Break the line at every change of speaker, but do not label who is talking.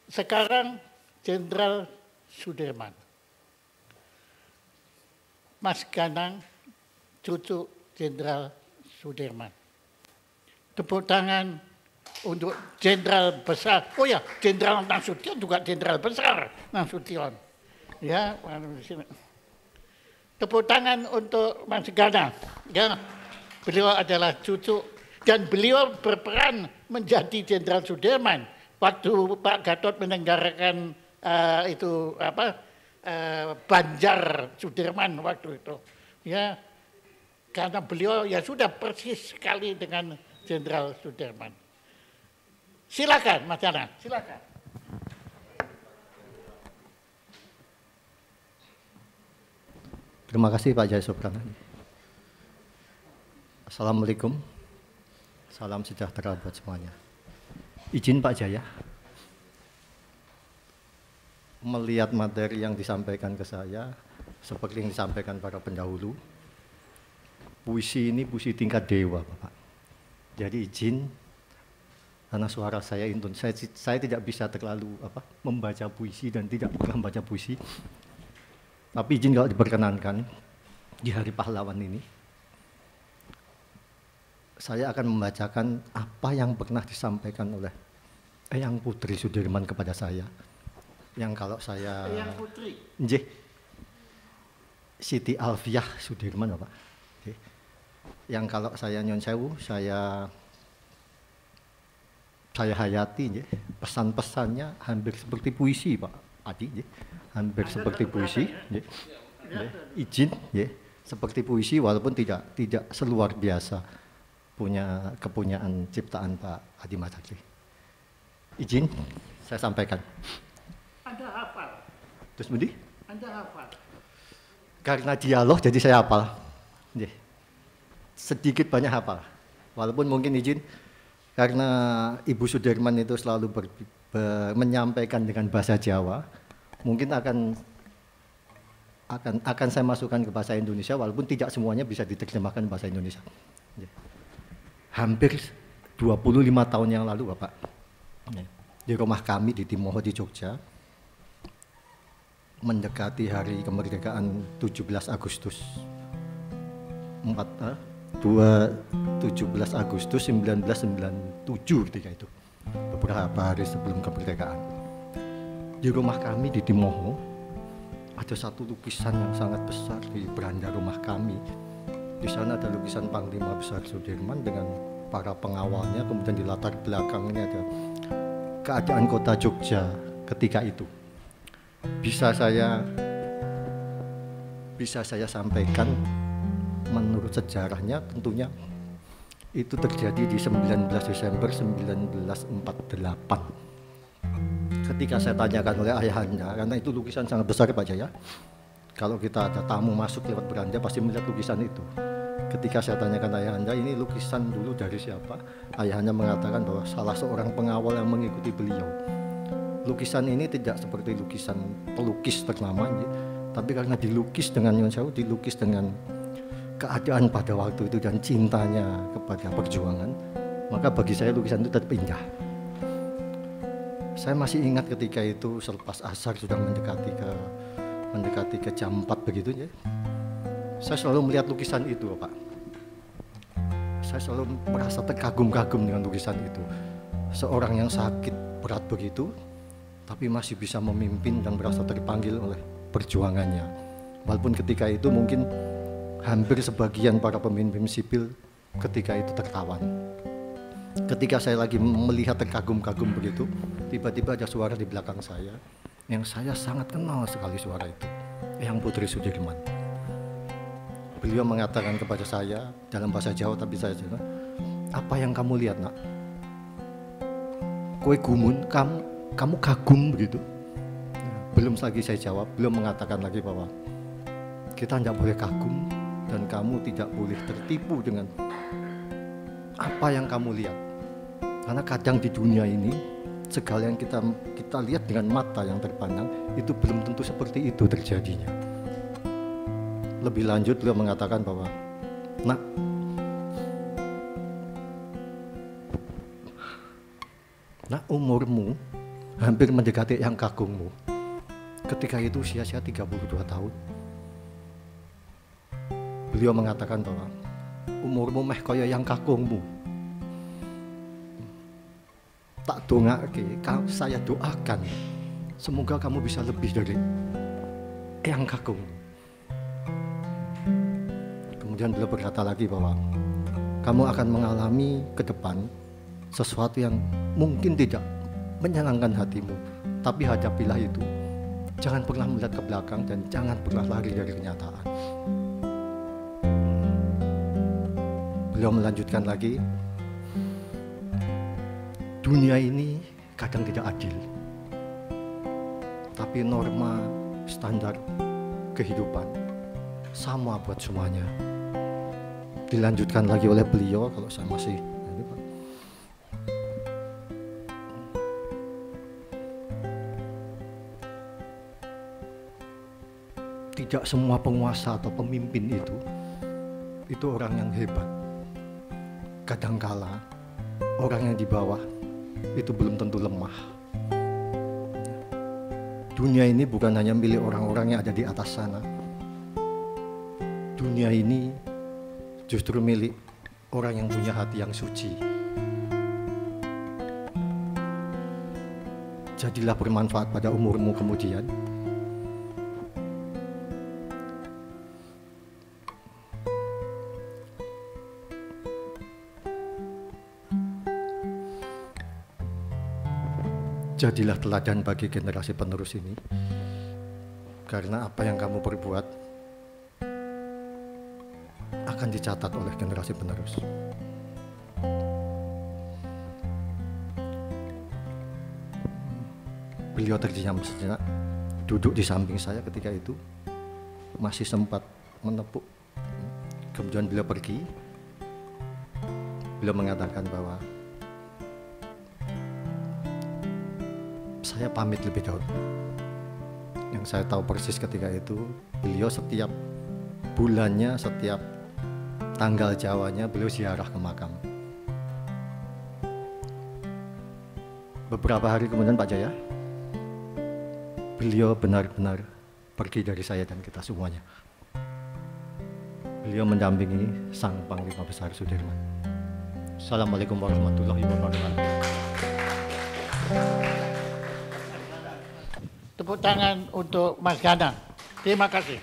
sekarang Jenderal Sudirman. Mas Ganang, cucu Jenderal Sudirman. Tepuk tangan untuk Jenderal besar. Oh ya, Jenderal Nasution juga Jenderal besar Nasution. Ya, tepuk tangan untuk Mas Ganang. Ya, beliau adalah cucu dan beliau berperan menjadi Jenderal Sudirman waktu Pak Gatot menenggarkan Banjar Sudirman waktu itu. Ya, karena beliau ya sudah persis sekali dengan Jenderal Sudirman. Silakan, Mas Ganang, silakan.
Terima kasih Pak Jaya Suprana. Assalamualaikum, salam sejahtera buat semuanya. Izin Pak Jaya, melihat materi yang disampaikan ke saya, seperti yang disampaikan para pendahulu, puisi ini puisi tingkat dewa Bapak. Jadi izin, karena suara saya intun, saya tidak bisa terlalu membaca puisi dan tidak pernah membaca puisi. Tapi izin kalau diperkenankan, di Hari Pahlawan ini, saya akan membacakan apa yang pernah disampaikan oleh Eyang Putri Sudirman kepada saya. Yang kalau saya...
Eyang Putri?
Nggih. Siti Alfiah Sudirman, Bapak. Nggih. Yang kalau saya nyun sewu, saya hayati, nggih. Pesan-pesannya hampir seperti puisi, Pak Adi, nggih. Hampir seperti puisi, nggih. Izin, nggih. Seperti puisi walaupun tidak seluar biasa punya kepunyaan ciptaan Pak Adi Mazakri. Izin, saya sampaikan.
Anda hafal?
Terus Budi?
Anda hafal?
Karena dialog jadi saya hafal. Nggih. Sedikit banyak hafal. Walaupun mungkin izin karena Ibu Sudirman itu selalu menyampaikan dengan bahasa Jawa, mungkin akan saya masukkan ke bahasa Indonesia walaupun tidak semuanya bisa diterjemahkan bahasa Indonesia. Hampir 25 tahun yang lalu Bapak, di rumah kami di Timoho di Jogja, mendekati hari kemerdekaan 17 Agustus 1997 ketika itu, beberapa hari sebelum kemerdekaan. Di rumah kami di Timoho ada satu lukisan yang sangat besar di beranda rumah kami. Di sana ada lukisan Panglima Besar Sudirman dengan para pengawalnya, kemudian di latar belakang ini ada keadaan kota Jogja ketika itu. Bisa saya sampaikan menurut sejarahnya tentunya itu terjadi di 19 Desember 1948. Ketika saya tanyakan oleh ayahanda, karena itu lukisan sangat besar Pak Jaya, kalau kita ada tamu masuk lewat beranda pasti melihat lukisan itu. Ketika saya tanyakan ayahanda, ini lukisan dulu dari siapa? Ayahanda mengatakan bahwa salah seorang pengawal yang mengikuti beliau. Lukisan ini tidak seperti lukisan pelukis ternama, tapi karena dilukis dengan keadaan pada waktu itu dan cintanya kepada perjuangan, maka bagi saya lukisan itu tetap indah. Saya masih ingat ketika itu selepas asar sudah mendekati ke jam 4 begitu ya. Saya selalu melihat lukisan itu, Pak. Saya selalu merasa terkagum-kagum dengan lukisan itu. Seorang yang sakit berat begitu, tapi masih bisa memimpin dan merasa terpanggil oleh perjuangannya. Walaupun ketika itu mungkin hampir sebagian para pemimpin sipil ketika itu tertawan. Ketika saya lagi melihat terkagum-kagum begitu, tiba-tiba ada suara di belakang saya yang saya sangat kenal sekali suara itu, Eyang Putri Sudirman. Beliau mengatakan kepada saya dalam bahasa Jawa, tapi saya jawab, apa yang kamu lihat nak? Kowe gumun, kamu kagum begitu. Belum lagi saya jawab, beliau mengatakan lagi bahwa kita tidak boleh kagum dan kamu tidak boleh tertipu dengan apa yang kamu lihat. Karena kadang di dunia ini segala yang kita lihat dengan mata yang terpandang itu belum tentu seperti itu terjadinya. Lebih lanjut beliau mengatakan bahwa nak umurmu hampir mendekati yang kagungmu. Ketika itu usia saya 32 tahun. Beliau mengatakan bahwa umurmu meh kaya yang kakungmu. Tak dongake, saya doakan semoga kamu bisa lebih dari yang kakung. Kemudian beliau berkata lagi bahwa kamu akan mengalami ke depan sesuatu yang mungkin tidak menyenangkan hatimu, tapi hadapilah itu. Jangan pernah melihat ke belakang dan jangan pernah lari dari kenyataan. Beliau melanjutkan lagi, dunia ini kadang tidak adil, tapi norma standar kehidupan sama buat semuanya. Dilanjutkan lagi oleh beliau, kalau saya masih tidak semua penguasa atau pemimpin itu orang yang hebat. Kadangkala orang yang di bawah itu belum tentu lemah. Dunia ini bukan hanya milik orang-orang yang ada di atas sana. Dunia ini justru milik orang yang punya hati yang suci. Jadilah bermanfaat pada umurmu kemudian. Jadilah teladan bagi generasi penerus ini, karena apa yang kamu perbuat akan dicatat oleh generasi penerus. Beliau terdiam sejenak, duduk di samping saya ketika itu, masih sempat menepuk. Kemudian beliau pergi. Beliau mengatakan bahwa saya pamit lebih dahulu. Yang saya tahu persis ketika itu, beliau setiap bulannya, setiap tanggal Jawanya, beliau ziarah ke makam. Beberapa hari kemudian Pak Jaya, beliau benar-benar pergi dari saya dan kita semuanya. Beliau mendampingi Sang Panglima Besar Sudirman. Assalamualaikum warahmatullahi wabarakatuh.
Tepuk tangan untuk Mas Gana. Terima kasih.